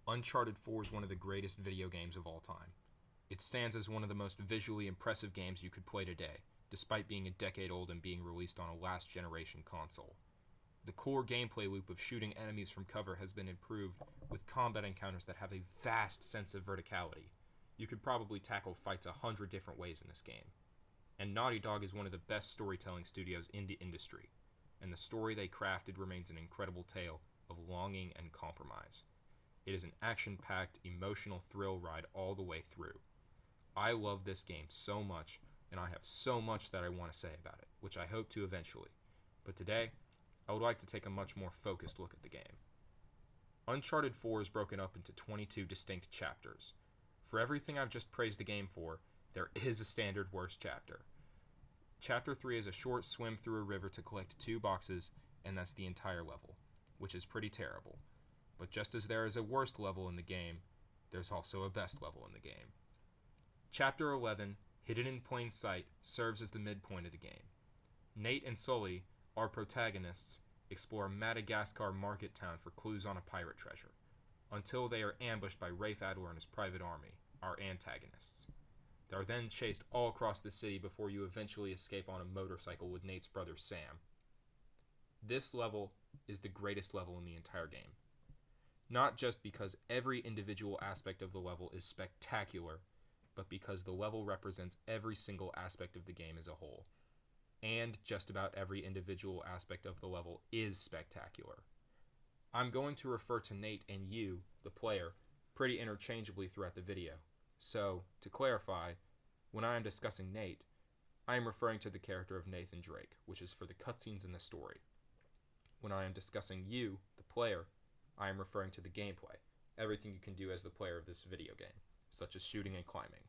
Uncharted 4 is one of the greatest video games of all time. It stands as one of the most visually impressive games you could play today, despite being a decade old and being released on a last-generation console. The core gameplay loop of shooting enemies from cover has been improved with combat encounters that have a vast sense of verticality. You could probably tackle fights 100 different ways in this game. And Naughty Dog is one of the best storytelling studios in the industry, and the story they crafted remains an incredible tale of longing and compromise. It is an action-packed, emotional thrill ride all the way through. I love this game so much, and I have so much that I want to say about it, which I hope to eventually. But today, I would like to take a much more focused look at the game. Uncharted 4 is broken up into 22 distinct chapters. For everything I've just praised the game for, there is a standard worst chapter. Chapter 3 is a short swim through a river to collect 2 boxes, and that's the entire level, which is pretty terrible. But just as there is a worst level in the game, there's also a best level in the game. Chapter 11, Hidden in Plain Sight, serves as the midpoint of the game. Nate and Sully, our protagonists, explore Madagascar market town for clues on a pirate treasure, until they are ambushed by Rafe Adler and his private army, our antagonists. They are then chased all across the city before you eventually escape on a motorcycle with Nate's brother Sam. This level is the greatest level in the entire game. Not just because every individual aspect of the level is spectacular, but because the level represents every single aspect of the game as a whole. And just about every individual aspect of the level is spectacular. I'm going to refer to Nate and you, the player, pretty interchangeably throughout the video. So, to clarify, when I am discussing Nate, I am referring to the character of Nathan Drake, which is for the cutscenes in the story. When I am discussing you, the player, I am referring to the gameplay, everything you can do as the player of this video game, such as shooting and climbing.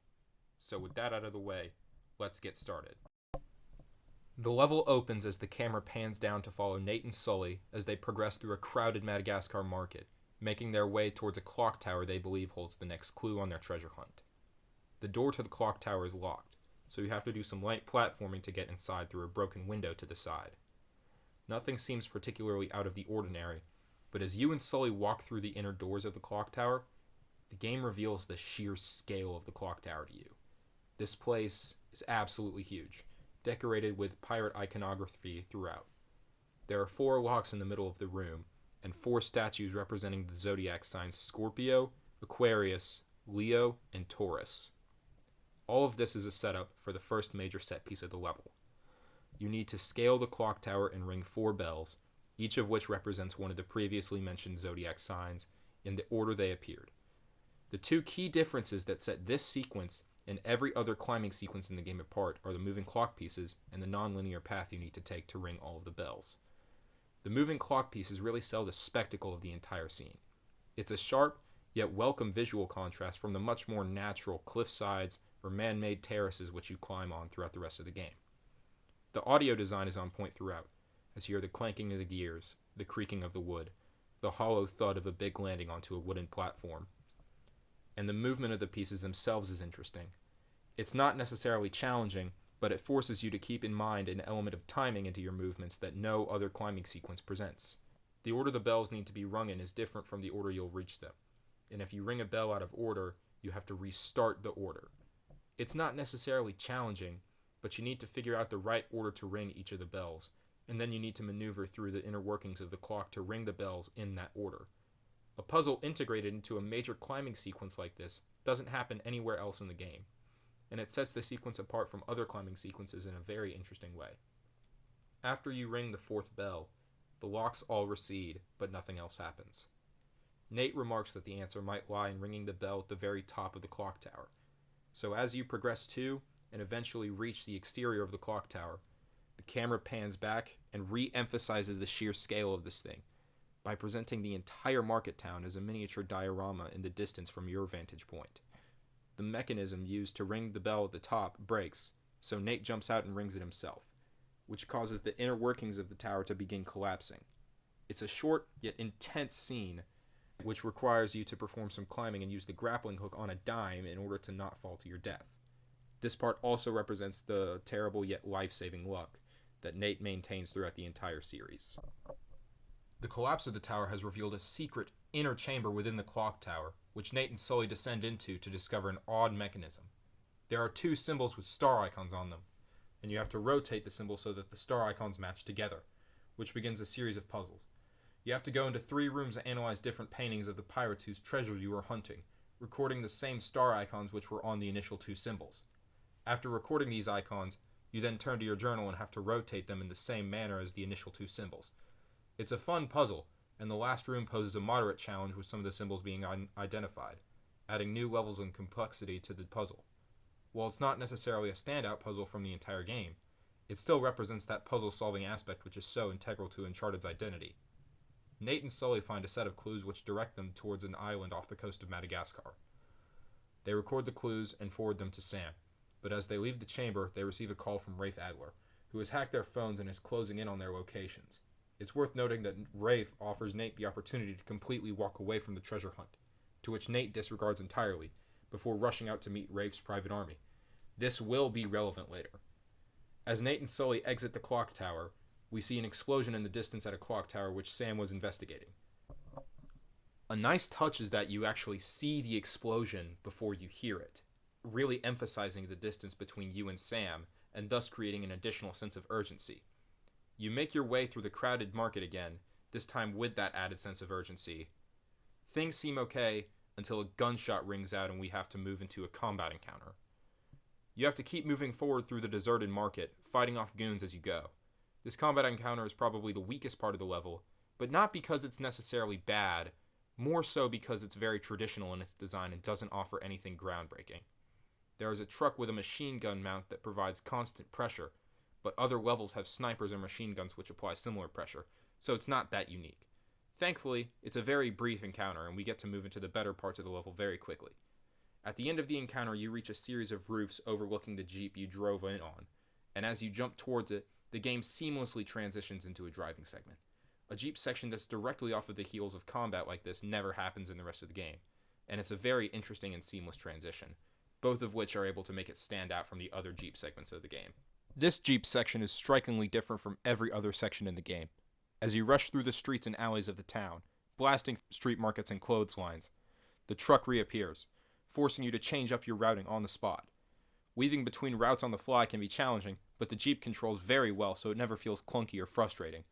So with that out of the way, let's get started. The level opens as the camera pans down to follow Nate and Sully as they progress through a crowded Madagascar market, making their way towards a clock tower they believe holds the next clue on their treasure hunt. The door to the clock tower is locked, so you have to do some light platforming to get inside through a broken window to the side. Nothing seems particularly out of the ordinary, but as you and Sully walk through the inner doors of the clock tower, the game reveals the sheer scale of the clock tower to you. This place is absolutely huge, decorated with pirate iconography throughout. There are 4 locks in the middle of the room, and 4 statues representing the zodiac signs Scorpio, Aquarius, Leo, and Taurus. All of this is a setup for the first major set piece of the level. You need to scale the clock tower and ring 4 bells, each of which represents one of the previously mentioned zodiac signs in the order they appeared. The 2 key differences that set this sequence and every other climbing sequence in the game apart are the moving clock pieces and the non-linear path you need to take to ring all of the bells. The moving clock pieces really sell the spectacle of the entire scene. It's a sharp, yet welcome visual contrast from the much more natural cliff sides or man-made terraces which you climb on throughout the rest of the game. The audio design is on point throughout, as you hear the clanking of the gears, the creaking of the wood, the hollow thud of a big landing onto a wooden platform. And the movement of the pieces themselves is interesting. It's not necessarily challenging, but it forces you to keep in mind an element of timing into your movements that no other climbing sequence presents. The order the bells need to be rung in is different from the order you'll reach them, and if you ring a bell out of order, you have to restart the order. It's not necessarily challenging, but you need to figure out the right order to ring each of the bells, and then you need to maneuver through the inner workings of the clock to ring the bells in that order. A puzzle integrated into a major climbing sequence like this doesn't happen anywhere else in the game, and it sets the sequence apart from other climbing sequences in a very interesting way. After you ring the 4th bell, the locks all recede, but nothing else happens. Nate remarks that the answer might lie in ringing the bell at the very top of the clock tower. So as you progress to, and eventually reach the exterior of the clock tower, the camera pans back and re-emphasizes the sheer scale of this thing, by presenting the entire market town as a miniature diorama in the distance from your vantage point. The mechanism used to ring the bell at the top breaks, so Nate jumps out and rings it himself, which causes the inner workings of the tower to begin collapsing. It's a short yet intense scene, which requires you to perform some climbing and use the grappling hook on a dime in order to not fall to your death. This part also represents the terrible yet life-saving luck that Nate maintains throughout the entire series. The collapse of the tower has revealed a secret inner chamber within the clock tower, which Nate and Sully descend into to discover an odd mechanism. There are 2 symbols with star icons on them, and you have to rotate the symbol so that the star icons match together, which begins a series of puzzles. You have to go into 3 rooms and analyze different paintings of the pirates whose treasure you are hunting, recording the same star icons which were on the initial 2 symbols. After recording these icons, you then turn to your journal and have to rotate them in the same manner as the initial 2 symbols. It's a fun puzzle, and the last room poses a moderate challenge with some of the symbols being identified, adding new levels and complexity to the puzzle. While it's not necessarily a standout puzzle from the entire game, it still represents that puzzle-solving aspect which is so integral to Uncharted's identity. Nate and Sully find a set of clues which direct them towards an island off the coast of Madagascar. They record the clues and forward them to Sam, but as they leave the chamber, they receive a call from Rafe Adler, who has hacked their phones and is closing in on their locations. It's worth noting that Rafe offers Nate the opportunity to completely walk away from the treasure hunt, to which Nate disregards entirely, before rushing out to meet Rafe's private army. This will be relevant later. As Nate and Sully exit the clock tower, we see an explosion in the distance at a clock tower which Sam was investigating. A nice touch is that you actually see the explosion before you hear it, really emphasizing the distance between you and Sam, and thus creating an additional sense of urgency. You make your way through the crowded market again, this time with that added sense of urgency. Things seem okay until a gunshot rings out and we have to move into a combat encounter. You have to keep moving forward through the deserted market, fighting off goons as you go. This combat encounter is probably the weakest part of the level, but not because it's necessarily bad, more so because it's very traditional in its design and doesn't offer anything groundbreaking. There is a truck with a machine gun mount that provides constant pressure, but other levels have snipers and machine guns which apply similar pressure, so it's not that unique. Thankfully, it's a very brief encounter and we get to move into the better parts of the level very quickly. At the end of the encounter, you reach a series of roofs overlooking the Jeep you drove in on, and as you jump towards it, the game seamlessly transitions into a driving segment. A Jeep section that's directly off of the heels of combat like this never happens in the rest of the game, and it's a very interesting and seamless transition, both of which are able to make it stand out from the other Jeep segments of the game. This Jeep section is strikingly different from every other section in the game. As you rush through the streets and alleys of the town, blasting street markets and clotheslines, the truck reappears, forcing you to change up your routing on the spot. Weaving between routes on the fly can be challenging, but the Jeep controls very well so it never feels clunky or frustrating.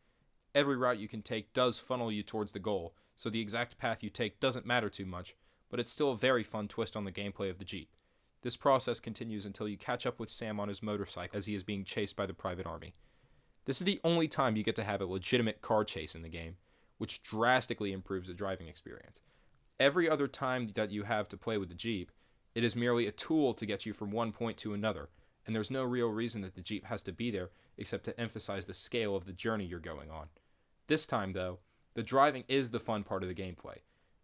Every route you can take does funnel you towards the goal, so the exact path you take doesn't matter too much, but it's still a very fun twist on the gameplay of the Jeep. This process continues until you catch up with Sam on his motorcycle as he is being chased by the private army. This is the only time you get to have a legitimate car chase in the game, which drastically improves the driving experience. Every other time that you have to play with the Jeep, it is merely a tool to get you from one point to another, and there's no real reason that the Jeep has to be there except to emphasize the scale of the journey you're going on. This time, though, the driving is the fun part of the gameplay.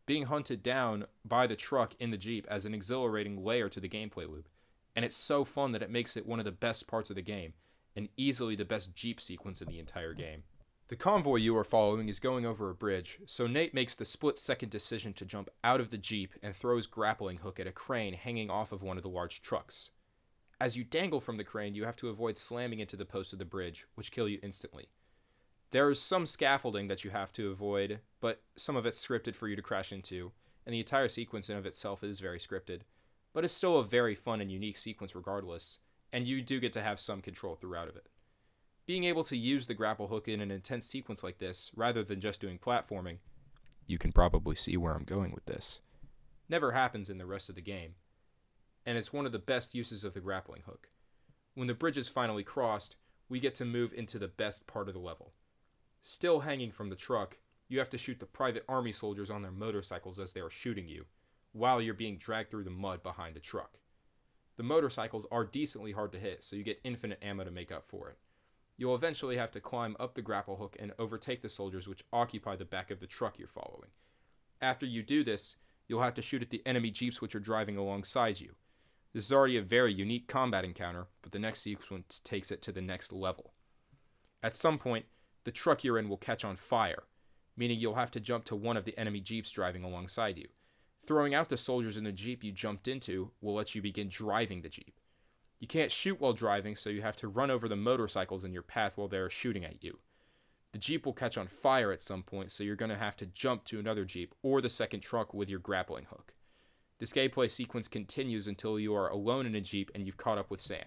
Being hunted down by the truck in the Jeep as an exhilarating layer to the gameplay loop, and it's so fun that it makes it one of the best parts of the game, and easily the best Jeep sequence in the entire game. The convoy you are following is going over a bridge, so Nate makes the split-second decision to jump out of the Jeep and throw his grappling hook at a crane hanging off of one of the large trucks. As you dangle from the crane, you have to avoid slamming into the post of the bridge, which kill you instantly. There is some scaffolding that you have to avoid, but some of it's scripted for you to crash into, and the entire sequence in of itself is very scripted, but it's still a very fun and unique sequence regardless, and you do get to have some control throughout of it. Being able to use the grapple hook in an intense sequence like this, rather than just doing platforming, you can probably see where I'm going with this, never happens in the rest of the game, and it's one of the best uses of the grappling hook. When the bridge is finally crossed, we get to move into the best part of the level. Still hanging from the truck, you have to shoot the private army soldiers on their motorcycles as they are shooting you, while you're being dragged through the mud behind the truck. The motorcycles are decently hard to hit, so you get infinite ammo to make up for it. You'll eventually have to climb up the grapple hook and overtake the soldiers which occupy the back of the truck you're following. After you do this, you'll have to shoot at the enemy jeeps which are driving alongside you. This is already a very unique combat encounter, but the next sequence takes it to the next level. At some point, the truck you're in will catch on fire, meaning you'll have to jump to one of the enemy jeeps driving alongside you. Throwing out the soldiers in the jeep you jumped into will let you begin driving the jeep. You can't shoot while driving, so you have to run over the motorcycles in your path while they're shooting at you. The Jeep will catch on fire at some point, so you're going to have to jump to another Jeep or the second truck with your grappling hook. This gameplay sequence continues until you are alone in a Jeep and you've caught up with Sam.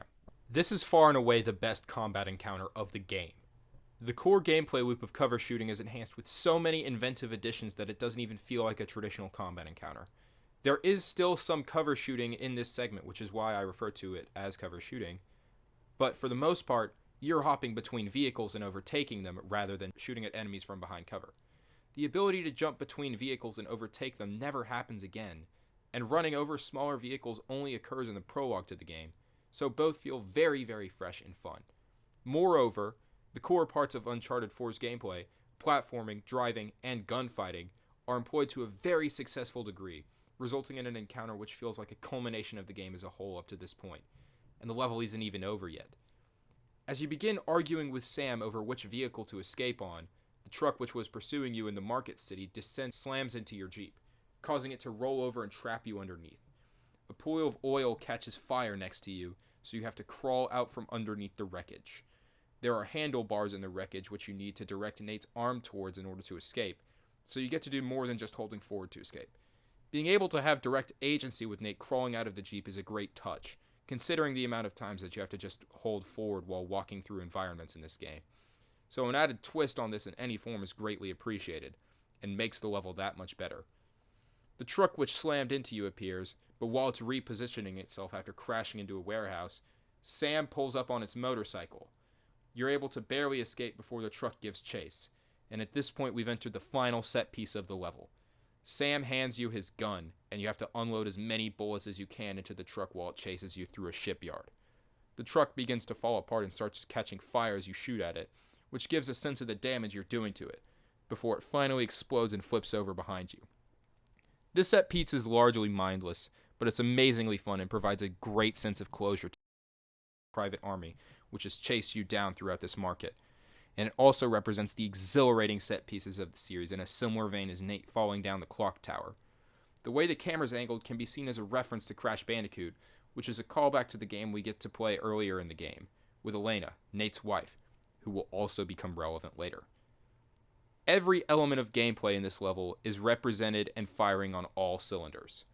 This is far and away the best combat encounter of the game. The core gameplay loop of cover shooting is enhanced with so many inventive additions that it doesn't even feel like a traditional combat encounter. There is still some cover shooting in this segment, which is why I refer to it as cover shooting, but for the most part, you're hopping between vehicles and overtaking them rather than shooting at enemies from behind cover. The ability to jump between vehicles and overtake them never happens again, and running over smaller vehicles only occurs in the prologue to the game, so both feel very, very fresh and fun. Moreover, the core parts of Uncharted 4's gameplay, platforming, driving, and gunfighting, are employed to a very successful degree, resulting in an encounter which feels like a culmination of the game as a whole up to this point, and the level isn't even over yet. As you begin arguing with Sam over which vehicle to escape on, the truck which was pursuing you in the market city slams into your Jeep, causing it to roll over and trap you underneath. A pool of oil catches fire next to you, so you have to crawl out from underneath the wreckage. There are handlebars in the wreckage which you need to direct Nate's arm towards in order to escape, so you get to do more than just holding forward to escape. Being able to have direct agency with Nate crawling out of the Jeep is a great touch, considering the amount of times that you have to just hold forward while walking through environments in this game. So an added twist on this in any form is greatly appreciated, and makes the level that much better. The truck which slammed into you appears, but while it's repositioning itself after crashing into a warehouse, Sam pulls up on its motorcycle. You're able to barely escape before the truck gives chase, and at this point we've entered the final set piece of the level. Sam hands you his gun, and you have to unload as many bullets as you can into the truck while it chases you through a shipyard. The truck begins to fall apart and starts catching fire as you shoot at it, which gives a sense of the damage you're doing to it, before it finally explodes and flips over behind you. This set piece is largely mindless, but it's amazingly fun and provides a great sense of closure to the private army, which has chased you down throughout this market. And it also represents the exhilarating set pieces of the series in a similar vein as Nate falling down the clock tower. The way the camera's angled can be seen as a reference to Crash Bandicoot, which is a callback to the game we get to play earlier in the game, with Elena, Nate's wife, who will also become relevant later. Every element of gameplay in this level is represented and firing on all cylinders.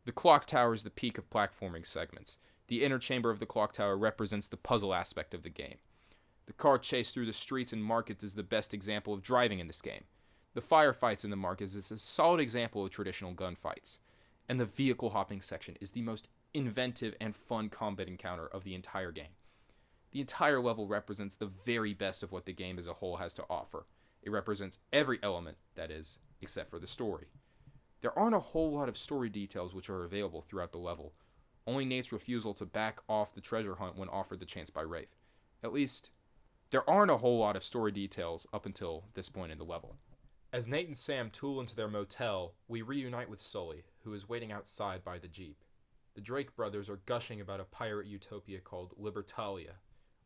The clock tower is the peak of platforming segments. The inner chamber of the clock tower represents the puzzle aspect of the game. The car chase through the streets and markets is the best example of driving in this game. The firefights in the markets is a solid example of traditional gunfights. And the vehicle hopping section is the most inventive and fun combat encounter of the entire game. The entire level represents the very best of what the game as a whole has to offer. It represents every element, that is, except for the story. There aren't a whole lot of story details which are available throughout the level, only Nate's refusal to back off the treasure hunt when offered the chance by Rafe. At least, there aren't a whole lot of story details up until this point in the level. As Nate and Sam tool into their motel, we reunite with Sully, who is waiting outside by the Jeep. The Drake brothers are gushing about a pirate utopia called Libertalia,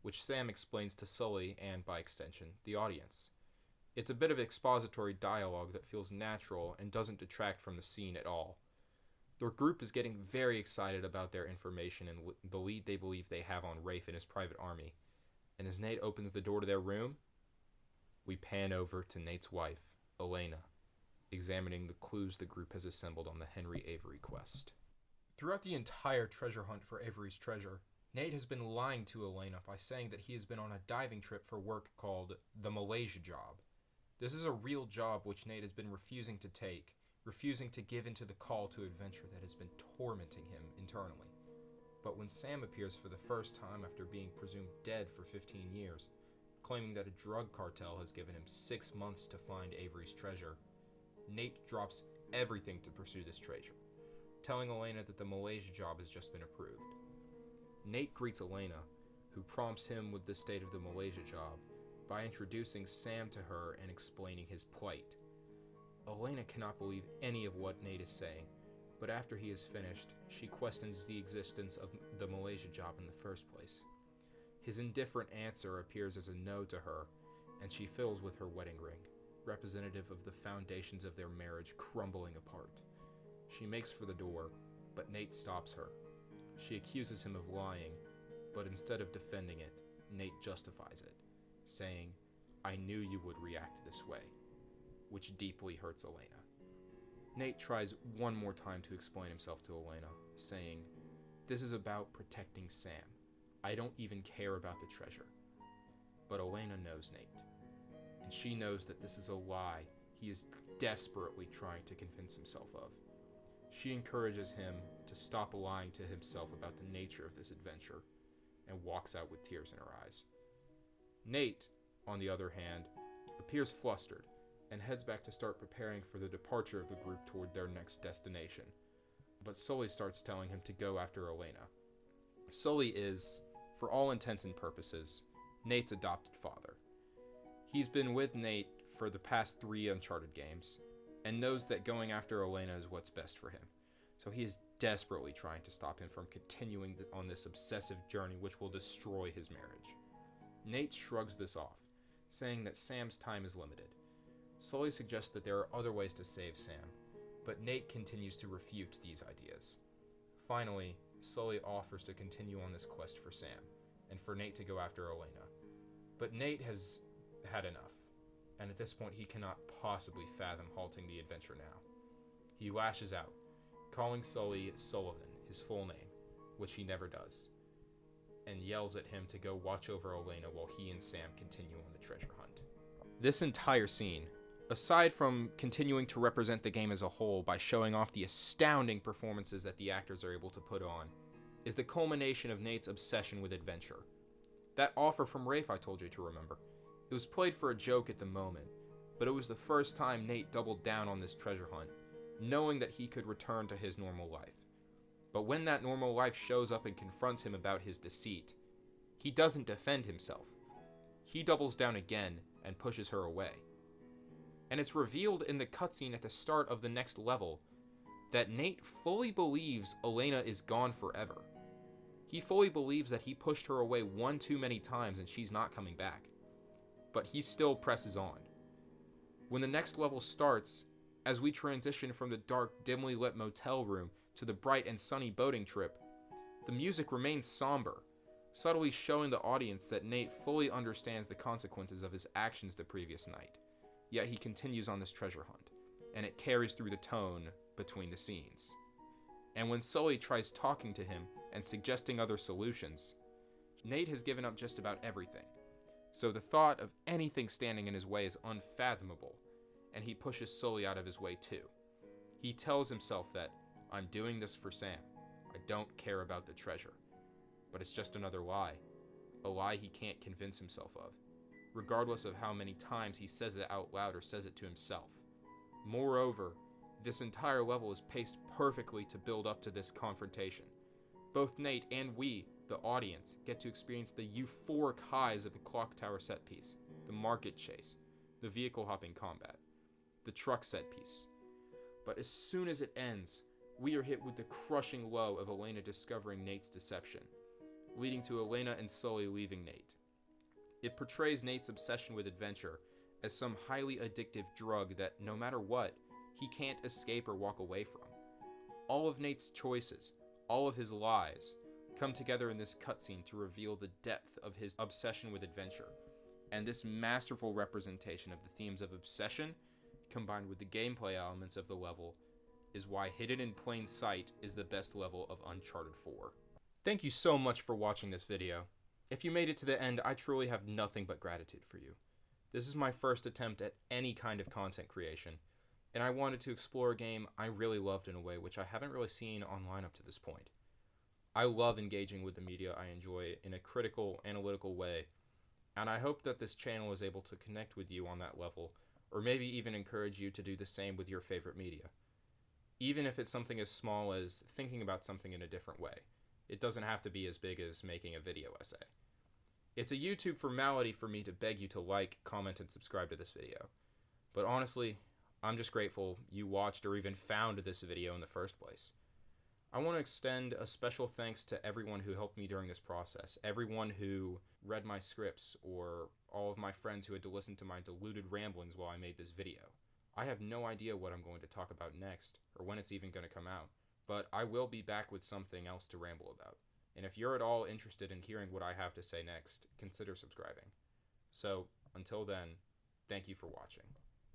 which Sam explains to Sully and, by extension, the audience. It's a bit of expository dialogue that feels natural and doesn't detract from the scene at all. Their group is getting very excited about their information and the lead they believe they have on Rafe and his private army. And as Nate opens the door to their room, we pan over to Nate's wife, Elena, examining the clues the group has assembled on the Henry Avery quest. Throughout the entire treasure hunt for Avery's treasure, Nate has been lying to Elena by saying that he has been on a diving trip for work called the Malaysia job. This is a real job which Nate has been refusing to take, refusing to give into the call to adventure that has been tormenting him internally. But when Sam appears for the first time after being presumed dead for 15 years, claiming that a drug cartel has given him 6 months to find Avery's treasure, Nate drops everything to pursue this treasure, telling Elena that the Malaysia job has just been approved. Nate greets Elena, who prompts him with the state of the Malaysia job, by introducing Sam to her and explaining his plight. Elena cannot believe any of what Nate is saying, but after he is finished, she questions the existence of the Malaysia job in the first place. His indifferent answer appears as a no to her, and she fills with her wedding ring, representative of the foundations of their marriage crumbling apart. She makes for the door, but Nate stops her. She accuses him of lying, but instead of defending it, Nate justifies it, saying, I knew you would react this way, which deeply hurts Elena. Nate tries one more time to explain himself to Elena, saying, this is about protecting Sam. I don't even care about the treasure. But Elena knows Nate, and she knows that this is a lie he is desperately trying to convince himself of. She encourages him to stop lying to himself about the nature of this adventure, and walks out with tears in her eyes. Nate, on the other hand, appears flustered, and heads back to start preparing for the departure of the group toward their next destination. But Sully starts telling him to go after Elena. Sully is, for all intents and purposes, Nate's adopted father. He's been with Nate for the past 3 Uncharted games, and knows that going after Elena is what's best for him. So he is desperately trying to stop him from continuing on this obsessive journey which will destroy his marriage. Nate shrugs this off, saying that Sam's time is limited. Sully suggests that there are other ways to save Sam, but Nate continues to refute these ideas. Finally, Sully offers to continue on this quest for Sam, and for Nate to go after Elena. But Nate has had enough, and at this point he cannot possibly fathom halting the adventure now. He lashes out, calling Sully Sullivan, his full name, which he never does, and yells at him to go watch over Elena while he and Sam continue on the treasure hunt. This entire scene, aside from continuing to represent the game as a whole by showing off the astounding performances that the actors are able to put on, is the culmination of Nate's obsession with adventure. That offer from Rafe I told you to remember, it was played for a joke at the moment, but it was the first time Nate doubled down on this treasure hunt, knowing that he could return to his normal life. But when that normal life shows up and confronts him about his deceit, he doesn't defend himself. He doubles down again and pushes her away. And it's revealed in the cutscene at the start of the next level that Nate fully believes Elena is gone forever. He fully believes that he pushed her away one too many times and she's not coming back. But he still presses on. When the next level starts, as we transition from the dark, dimly lit motel room to the bright and sunny boating trip, the music remains somber, subtly showing the audience that Nate fully understands the consequences of his actions the previous night. Yet he continues on this treasure hunt, and it carries through the tone between the scenes. And when Sully tries talking to him and suggesting other solutions, Nate has given up just about everything. So the thought of anything standing in his way is unfathomable, and he pushes Sully out of his way too. He tells himself that, I'm doing this for Sam. I don't care about the treasure. But it's just another lie. A lie he can't convince himself of, regardless of how many times he says it out loud or says it to himself. Moreover, this entire level is paced perfectly to build up to this confrontation. Both Nate and we, the audience, get to experience the euphoric highs of the clock tower set piece, the market chase, the vehicle hopping combat, the truck set piece. But as soon as it ends, we are hit with the crushing low of Elena discovering Nate's deception, leading to Elena and Sully leaving Nate. It portrays Nate's obsession with adventure as some highly addictive drug that, no matter what, he can't escape or walk away from. All of Nate's choices, all of his lies, come together in this cutscene to reveal the depth of his obsession with adventure, and this masterful representation of the themes of obsession, combined with the gameplay elements of the level, is why Hidden in Plain Sight is the best level of Uncharted 4. Thank you so much for watching this video. If you made it to the end, I truly have nothing but gratitude for you. This is my first attempt at any kind of content creation, and I wanted to explore a game I really loved in a way which I haven't really seen online up to this point. I love engaging with the media I enjoy in a critical, analytical way, and I hope that this channel is able to connect with you on that level, or maybe even encourage you to do the same with your favorite media. Even if it's something as small as thinking about something in a different way. It doesn't have to be as big as making a video essay. It's a YouTube formality for me to beg you to like, comment, and subscribe to this video. But honestly, I'm just grateful you watched or even found this video in the first place. I want to extend a special thanks to everyone who helped me during this process, everyone who read my scripts, or all of my friends who had to listen to my deluded ramblings while I made this video. I have no idea what I'm going to talk about next, or when it's even going to come out, but I will be back with something else to ramble about. And if you're at all interested in hearing what I have to say next, consider subscribing. So, Until then, thank you for watching.